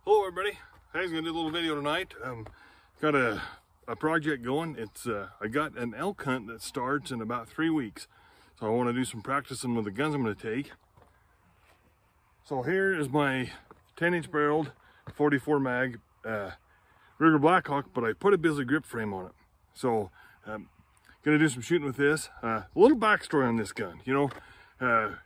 Hello everybody, I was gonna do a little video tonight. Got a project going. It's I got an elk hunt that starts in about 3 weeks. So I want to do some practicing with the guns I'm going to take. So here is my 10-inch barreled 44 mag Ruger Blackhawk, but I put a Bisley grip frame on it. So gonna do some shooting with this. A little backstory on this gun.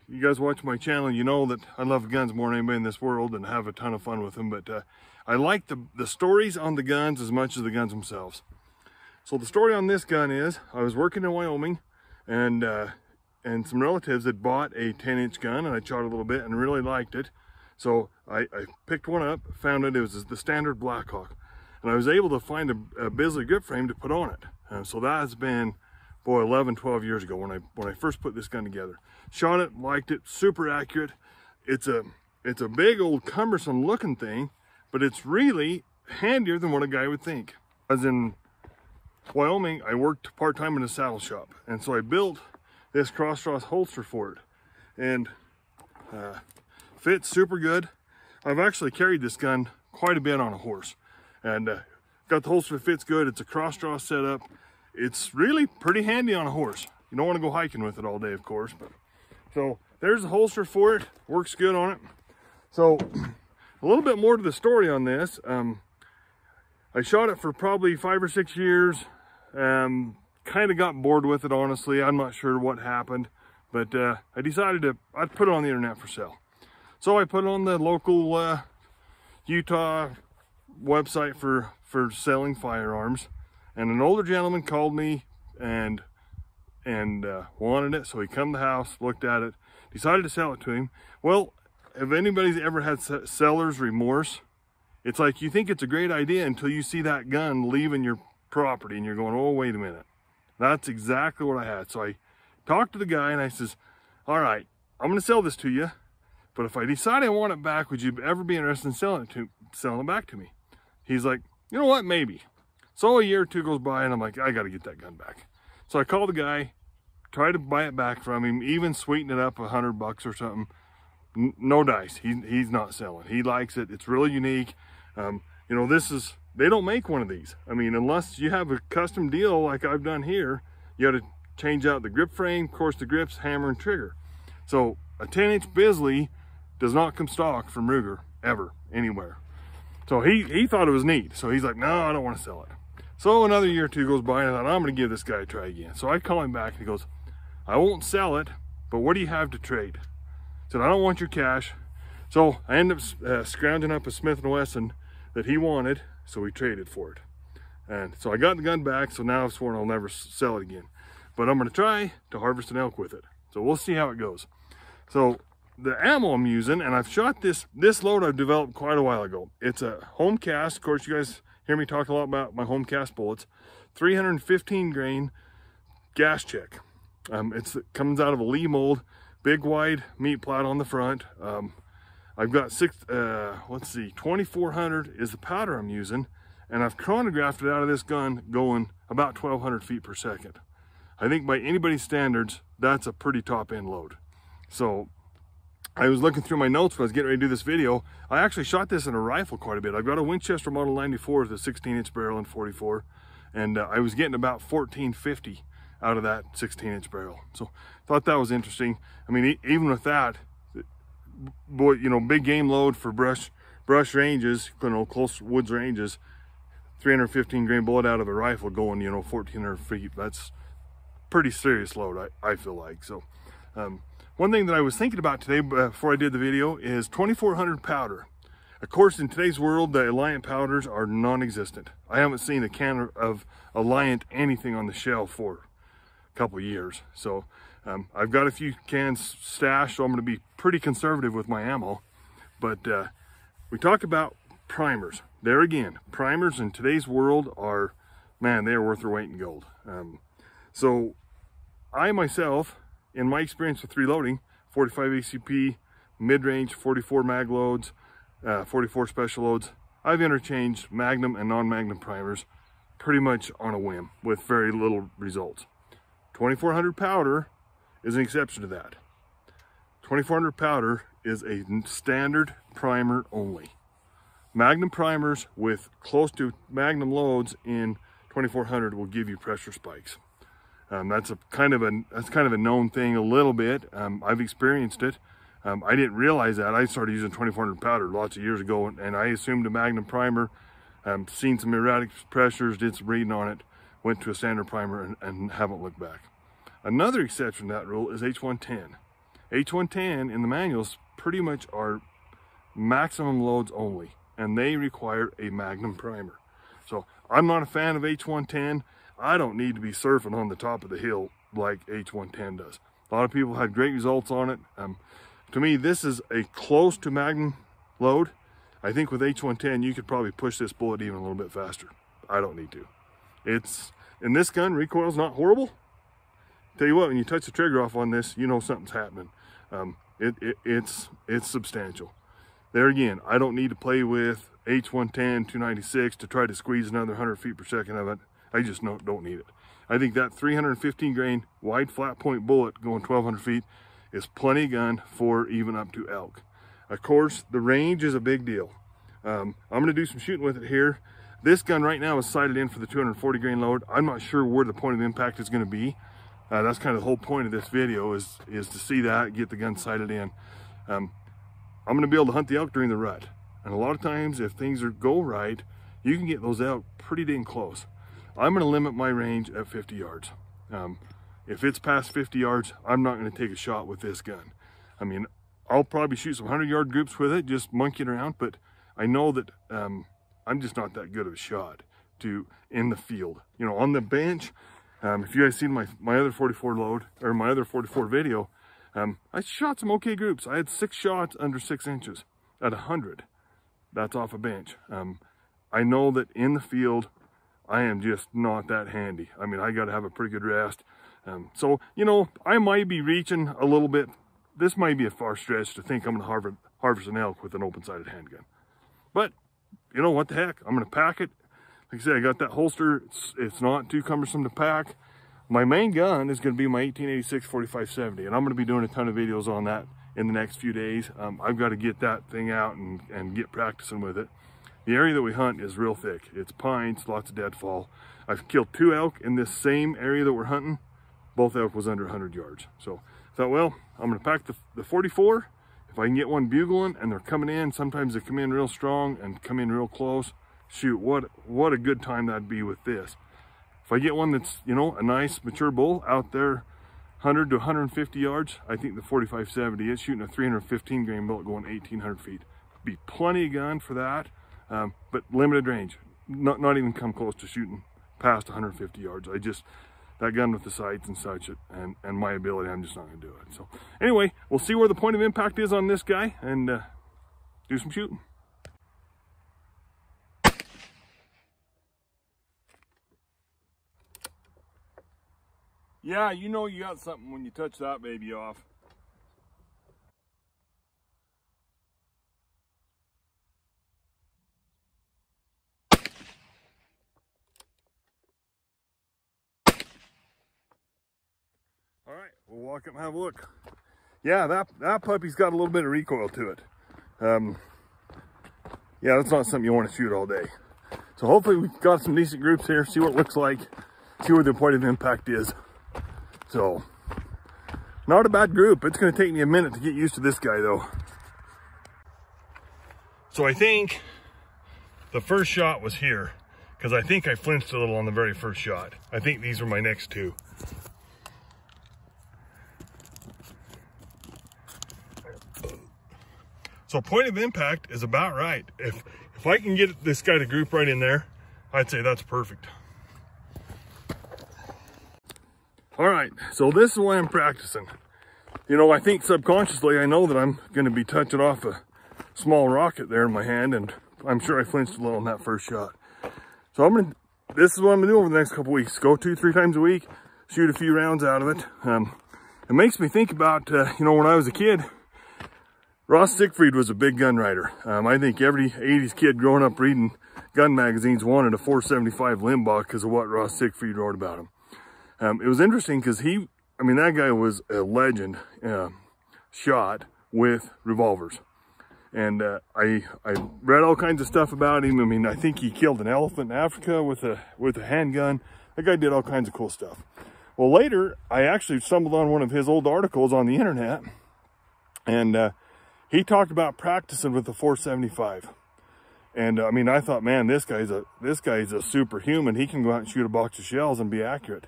You guys watch my channel, you know that I love guns more than anybody in this world and have a ton of fun with them, but I like the stories on the guns as much as the guns themselves. So the story on this gun is, I was working in Wyoming and some relatives had bought a 10-inch gun, and I shot a little bit and really liked it. So I picked one up, found it was the standard Blackhawk, and I was able to find a Bisley grip frame to put on it. So that has been, boy, 11, 12 years ago when I first put this gun together. Shot it, liked it, super accurate. It's a big old cumbersome looking thing, but it's really handier than what a guy would think. As in Wyoming, I worked part-time in a saddle shop, and so I built this cross-cross holster for it, and fits super good. I've actually carried this gun quite a bit on a horse, and got the holster that fits good. It's a cross-draw setup. It's really pretty handy on a horse. You don't want to go hiking with it all day, of course, but so there's the holster for it. Works good on it. So a little bit more to the story on this. I shot it for probably 5 or 6 years. Kind of got bored with it, honestly. I'm not sure what happened, but I decided I'd put it on the internet for sale. So I put it on the local Utah website for selling firearms, and an older gentleman called me and wanted it. So he come to the house, looked at it, decided to sell it to him. Well, if anybody's ever had seller's remorse, it's like you think it's a great idea until you see that gun leaving your property and you're going, oh, wait a minute. That's exactly what I had. So I talked to the guy and I says, all right, I'm going to sell this to you, but if I decide I want it back, would you ever be interested in selling it back to me? He's like, you know what, maybe. So a year or two goes by and I'm like, I got to get that gun back. So I called the guy, tried to buy it back from him, even sweeten it up $100 or something. No dice. He's not selling. He likes it. It's really unique. They don't make one of these. I mean, unless you have a custom deal like I've done here, you got to change out the grip frame, of course the grips, hammer, and trigger. So a 10-inch Bisley does not come stock from Ruger ever, anywhere. So he thought it was neat. So he's like, no, I don't want to sell it. So another year or two goes by and I thought, I'm going to give this guy a try again. So I call him back and he goes, I won't sell it, but what do you have to trade? I said, I don't want your cash. So I ended up scrounging up a Smith & Wesson that he wanted, so we traded for it. And so I got the gun back, so now I've sworn I'll never sell it again. But I'm going to try to harvest an elk with it. So we'll see how it goes. So the ammo I'm using, and I've shot this load I've developed quite a while ago. It's a home cast. Of course, you guys hear me talk a lot about my home cast bullets. 315 grain gas check. It comes out of a Lee mold, big wide meat plate on the front. I've got 2400 is the powder I'm using, and I've chronographed it out of this gun going about 1200 feet per second. I think by anybody's standards, that's a pretty top end load. So I was looking through my notes when I was getting ready to do this video. I actually shot this in a rifle quite a bit. I've got a Winchester Model 94 with a 16-inch barrel and 44, and I was getting about 1450 out of that 16-inch barrel. So thought that was interesting. I mean, even with that, boy, big game load for brush ranges, close woods ranges, 315 grain bullet out of a rifle going, 1400 feet. That's pretty serious load, I feel like. So one thing that I was thinking about today before I did the video is 2400 powder. Of course, in today's world, the Alliant powders are non-existent. I haven't seen a can of Alliant anything on the shelf for a couple of years. So I've got a few cans stashed, so I'm going to be pretty conservative with my ammo. But we talk about primers. There again, primers in today's world are, man, they are worth their weight in gold. So I myself, in my experience with reloading, 45 ACP, mid-range 44 mag loads, 44 special loads, I've interchanged Magnum and non-Magnum primers pretty much on a whim with very little results. 2400 powder is an exception to that. 2400 powder is a standard primer only. Magnum primers with close to Magnum loads in 2400 will give you pressure spikes. That's kind of a known thing a little bit. I've experienced it. I didn't realize that. I started using 2400 powder lots of years ago, and I assumed a Magnum primer, seen some erratic pressures, did some reading on it, went to a standard primer and haven't looked back. Another exception to that rule is H110. H110 in the manuals pretty much are maximum loads only, and they require a Magnum primer. So I'm not a fan of H110. I don't need to be surfing on the top of the hill like H110 does. A lot of people had great results on it. To me, this is a close to Magnum load. I think with H110, you could probably push this bullet even a little bit faster. I don't need to. In this gun, recoil's not horrible. Tell you what, when you touch the trigger off on this, you know something's happening. It's substantial. There again, I don't need to play with H110, 296 to try to squeeze another 100 feet per second of it. I just don't need it. I think that 315 grain wide flat point bullet going 1200 feet is plenty gun for even up to elk. Of course, the range is a big deal. I'm gonna do some shooting with it here. This gun right now is sighted in for the 240 grain load. I'm not sure where the point of impact is gonna be. That's kind of the whole point of this video is to see that, get the gun sighted in. I'm gonna be able to hunt the elk during the rut. And a lot of times if things go right, you can get those elk pretty dang close. I'm gonna limit my range at 50 yards. If it's past 50 yards, I'm not gonna take a shot with this gun. I mean, I'll probably shoot some 100-yard groups with it, just monkeying around, but I know that I'm just not that good of a shot in the field. You know, on the bench, if you guys seen my other 44 load, or my other 44 video, I shot some okay groups. I had 6 shots under 6 inches at 100. That's off a bench. I know that in the field, I am just not that handy. I mean, I got to have a pretty good rest. So, you know, I might be reaching a little bit. This might be a far stretch to think I'm going to harvest an elk with an open-sighted handgun. But, you know, what the heck? I'm going to pack it. Like I said, I got that holster. It's not too cumbersome to pack. My main gun is going to be my 1886 4570, and I'm going to be doing a ton of videos on that in the next few days. I've got to get that thing out and get practicing with it. The area that we hunt is real thick. It's pines, lots of deadfall. I've killed 2 elk in this same area that we're hunting. Both elk was under 100 yards. So I thought, well, I'm going to pack the 44. If I can get one bugling and they're coming in, sometimes they come in real strong and come in real close. Shoot, what a good time that'd be with this. If I get one that's, you know, a nice mature bull out there 100 to 150 yards, I think the 4570 is shooting a 315 grain bullet going 1800 feet. Be plenty of gun for that, but limited range. Not even come close to shooting past 150 yards. That gun with the sights and such, and my ability, I'm just not gonna do it. So anyway, we'll see where the point of impact is on this guy and do some shooting. Yeah, you know you got something when you touch that baby off. All right, we'll walk up and have a look. Yeah, that puppy's got a little bit of recoil to it. Yeah, that's not something you want to shoot all day. So hopefully we've got some decent groups here, see what it looks like, see where the point of impact is. So, not a bad group. It's going to take me a minute to get used to this guy though. So I think the first shot was here, because I think I flinched a little on the very first shot. I think these were my next 2. So point of impact is about right. If I can get this guy to group right in there, I'd say that's perfect. All right, so this is why I'm practicing. You know, I think subconsciously I know that I'm going to be touching off a small rocket there in my hand, and I'm sure I flinched a little on that first shot. So this is what I'm gonna do over the next couple weeks. Go 2-3 times a week, shoot a few rounds out of it. It makes me think about, you know, when I was a kid, Ross Siegfried was a big gun rider. I think every 80s kid growing up reading gun magazines wanted a 475 Limbaugh because of what Ross Siegfried wrote about him. It was interesting because that guy was a legend shot with revolvers. And I read all kinds of stuff about him. I mean, I think he killed an elephant in Africa with a handgun. That guy did all kinds of cool stuff. Well, later, I actually stumbled on one of his old articles on the internet, and he talked about practicing with the 475. And I mean, I thought, man, this guy's a superhuman. He can go out and shoot a box of shells and be accurate.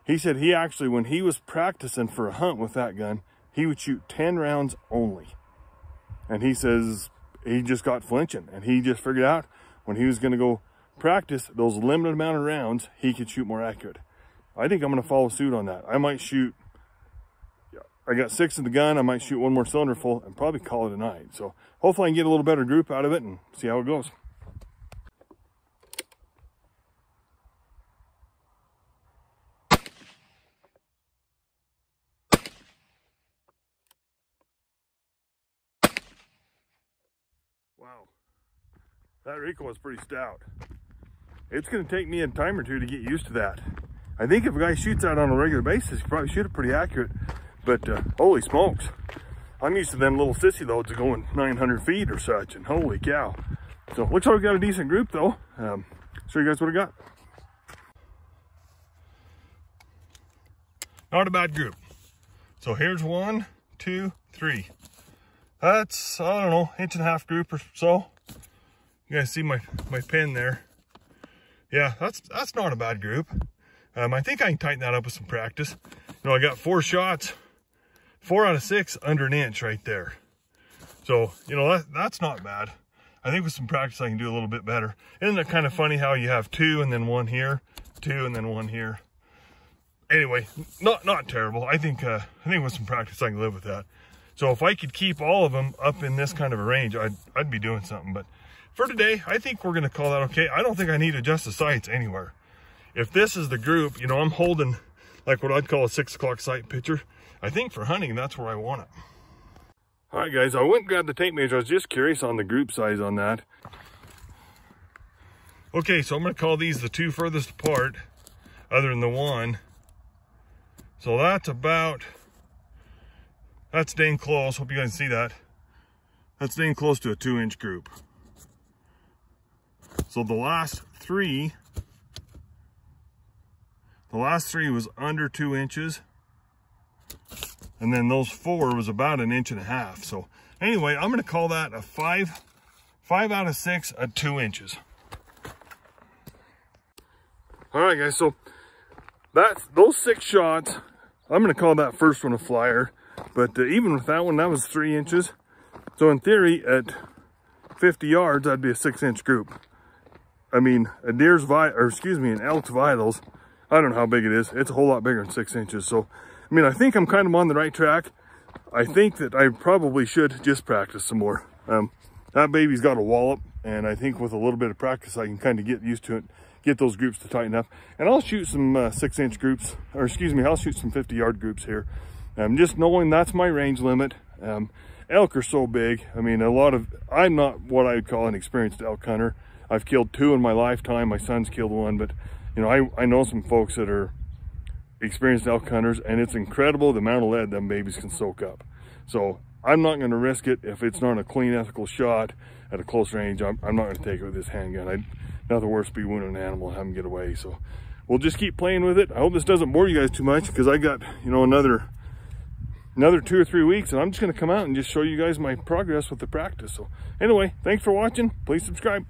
He said he actually, when he was practicing for a hunt with that gun, he would shoot 10 rounds only. And he says he just got flinching, and he just figured out when he was going to go practice those limited amount of rounds, he could shoot more accurate. I think I'm going to follow suit on that. I might shoot, I got 6 in the gun, I might shoot 1 more cylinder full and probably call it a night. So hopefully I can get a little better group out of it and see how it goes. Wow, that recoil is pretty stout. It's going to take me a time or two to get used to that. I think if a guy shoots that on a regular basis, he probably shoot it pretty accurate. But holy smokes, I'm used to them little sissy loads of going 900 feet or such, and holy cow. So looks like we got a decent group though. Show you guys what I got. Not a bad group. So here's 1, 2, 3. That's, I don't know, 1.5 group or so. You guys see my pin there. Yeah, that's not a bad group. I think I can tighten that up with some practice. You know, I got 4 shots, 4 out of 6 under an inch right there. So, you know, that's not bad. I think with some practice I can do a little bit better. Isn't it kind of funny how you have 2 and then 1 here, 2 and then 1 here? Anyway, not terrible. I think with some practice I can live with that. So if I could keep all of them up in this kind of a range, I'd be doing something. But for today, I think we're going to call that okay. I don't think I need to adjust the sights anywhere. If this is the group, you know, I'm holding like what I'd call a 6 o'clock sight picture. I think for hunting, that's where I want it. All right, guys, I went and grabbed the tape measure. I was just curious on the group size on that. Okay, so I'm going to call these the 2 furthest apart, other than the 1. So that's staying close. Hope you guys see that. That's staying close to a 2-inch group. So the last 3 was under 2 inches. And then those 4 was about 1.5 inches. So anyway, I'm gonna call that a 5 out of 6 at 2 inches. All right, guys, so those 6 shots, I'm gonna call that first one a flyer. But even with that one, that was 3 inches. So in theory, at 50 yards, that'd be a 6-inch group. I mean, an elk's vitals, I don't know how big it is. It's a whole lot bigger than 6 inches. So, I mean, I think I'm kind of on the right track. I think that I probably should just practice some more. That baby's got a wallop, and I think with a little bit of practice, I can kind of get used to it, get those groups to tighten up. And I'll shoot some 6-inch groups, or excuse me, I'll shoot some 50-yard groups here. Just knowing that's my range limit. Elk are so big. I mean, I'm not what I would call an experienced elk hunter. I've killed 2 in my lifetime. My son's killed 1, but you know, I know some folks that are experienced elk hunters, and it's incredible the amount of lead them babies can soak up. So I'm not going to risk it if it's not a clean, ethical shot at a close range. I'm not going to take it with this handgun. Nothing worse be wounding an animal and have them get away. So we'll just keep playing with it. I hope this doesn't bore you guys too much, because I got, you know, another 2 or 3 weeks, and I'm just going to come out and just show you guys my progress with the practice. So anyway, thanks for watching. Please subscribe.